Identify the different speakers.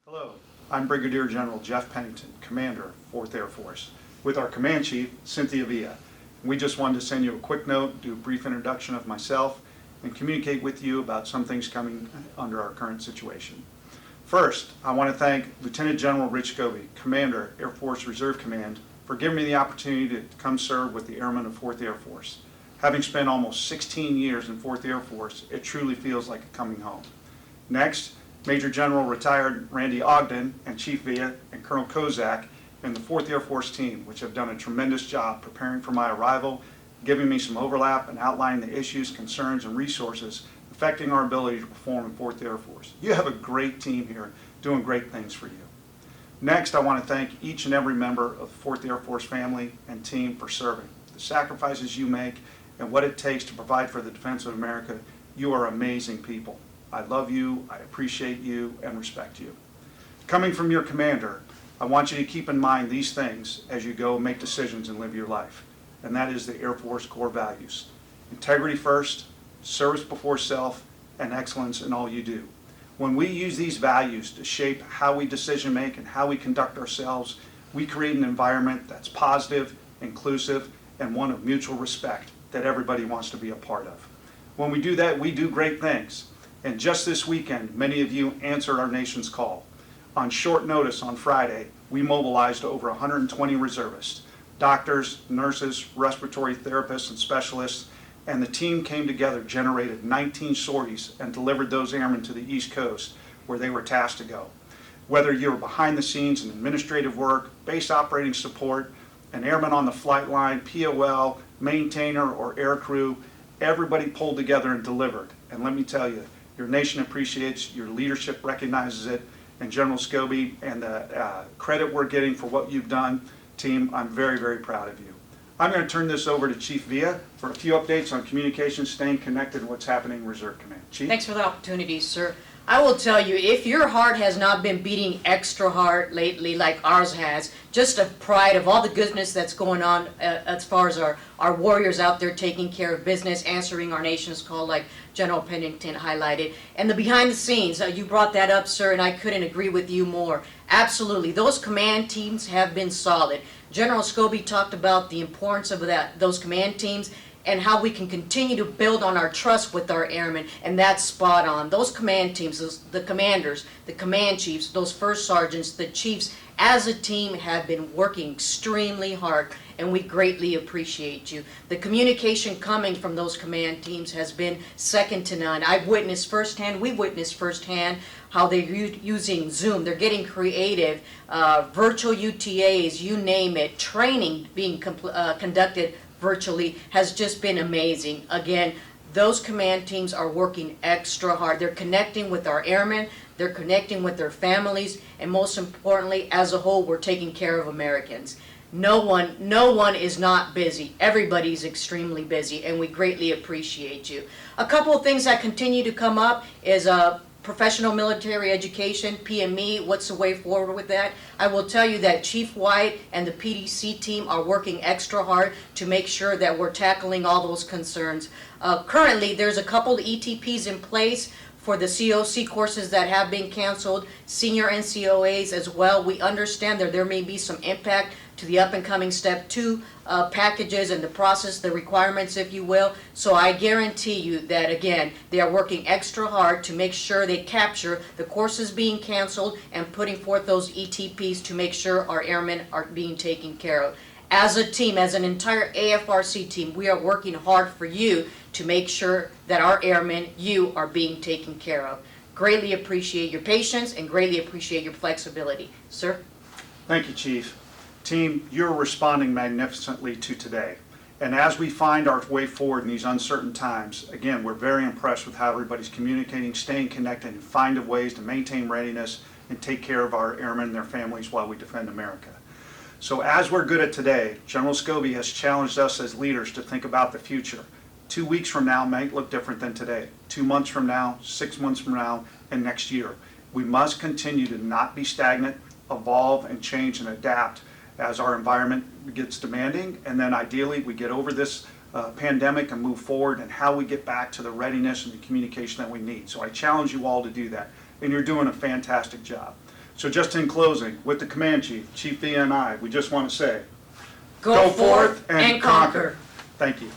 Speaker 1: Hello, I'm Brigadier General Jeff Pennington, Commander, 4th Air Force, with our Command Chief, Cynthia Villa. We just wanted to send you a quick note, do a brief introduction of myself, and communicate with you about some things coming under our current situation. First, I want to thank Lieutenant General Rich Scobie, Commander, Air Force Reserve Command, for giving me the opportunity to come serve with the Airmen of 4th Air Force. Having spent almost 16 years in 4th Air Force, it truly feels like coming home. Next, Major General retired Randy Ogden and Chief Villa and Colonel Kozak and the 4th Air Force team, which have done a tremendous job preparing for my arrival, giving me some overlap and outlining the issues, concerns, and resources affecting our ability to perform in 4th Air Force. You have a great team here doing great things for you. Next, I want to thank each and every member of the 4th Air Force family and team for serving. The sacrifices you make and what it takes to provide for the defense of America, you are amazing people. I love you, I appreciate you, and respect you. Coming from your commander, I want you to keep in mind these things as you go make decisions and live your life. And that is the Air Force core values. Integrity first, service before self, and excellence in all you do. When we use these values to shape how we decision make and how we conduct ourselves, we create an environment that's positive, inclusive, and one of mutual respect that everybody wants to be a part of. When we do that, we do great things. And just this weekend, many of you answered our nation's call. On short notice on Friday, we mobilized over 120 reservists, doctors, nurses, respiratory therapists, and specialists, and the team came together, generated 19 sorties, and delivered those airmen to the East Coast, where they were tasked to go. Whether you're behind the scenes in administrative work, base operating support, an airman on the flight line, POL, maintainer, or air crew, everybody pulled together and delivered. And let me tell you, your nation appreciates, your leadership recognizes it, and General Scobie and the credit we're getting for what you've done, team, I'm very, very proud of you. I'm going to turn this over to Chief Villa for a few updates on communications, staying connected, and what's happening in Reserve Command. Chief?
Speaker 2: Thanks for the opportunity, sir. I will tell you, if your heart has not been beating extra hard lately like ours has, just a pride of all the goodness that's going on as far as our warriors out there taking care of business, answering our nation's call like General Pennington highlighted. And the behind the scenes, you brought that up, sir, and I couldn't agree with you more. Absolutely. Those command teams have been solid. General Scobie talked about the importance of those command teams and how we can continue to build on our trust with our airmen, and that's spot on. Those command teams, the commanders, the command chiefs, those first sergeants, the chiefs, as a team have been working extremely hard, and we greatly appreciate you. The communication coming from those command teams has been second to none. I've witnessed firsthand, we've witnessed firsthand how they're using Zoom. They're getting creative, virtual UTAs, you name it, training being conducted virtually has just been amazing. Again, those command teams are working extra hard. They're connecting with our airmen, they're connecting with their families, and most importantly, as a whole, we're taking care of Americans. No one is not busy. Everybody's extremely busy, and we greatly appreciate you. A couple of things that continue to come up is professional military education, PME, what's the way forward with that? I will tell you that Chief White and the PDC team are working extra hard to make sure that we're tackling all those concerns. Currently, there's a couple of ETPs in place for the COC courses that have been canceled, senior NCOAs as well. We understand that there may be some impact to the up-and-coming Step 2 packages and the process, the requirements, if you will. So I guarantee you that, again, they are working extra hard to make sure they capture the courses being canceled and putting forth those ETPs to make sure our airmen are being taken care of. As a team, as an entire AFRC team, we are working hard for you to make sure that our airmen, you, are being taken care of. Greatly appreciate your patience and greatly appreciate your flexibility. Sir?
Speaker 1: Thank you, Chief. Team, you're responding magnificently to today. And as we find our way forward in these uncertain times, again, we're very impressed with how everybody's communicating, staying connected, and finding ways to maintain readiness and take care of our airmen and their families while we defend America. So as we're good at today, General Scobie has challenged us as leaders to think about the future. 2 weeks from now might look different than today. 2 months from now, 6 months from now, and next year. We must continue to not be stagnant, evolve and change and adapt as our environment gets demanding, and then ideally we get over this pandemic and move forward, and how we get back to the readiness and the communication that we need. So I challenge you all to do that, and you're doing a fantastic job. So just in closing, with the command chief, Chief Villa and I, we just want to say,
Speaker 2: Go forth and conquer.
Speaker 1: Thank you.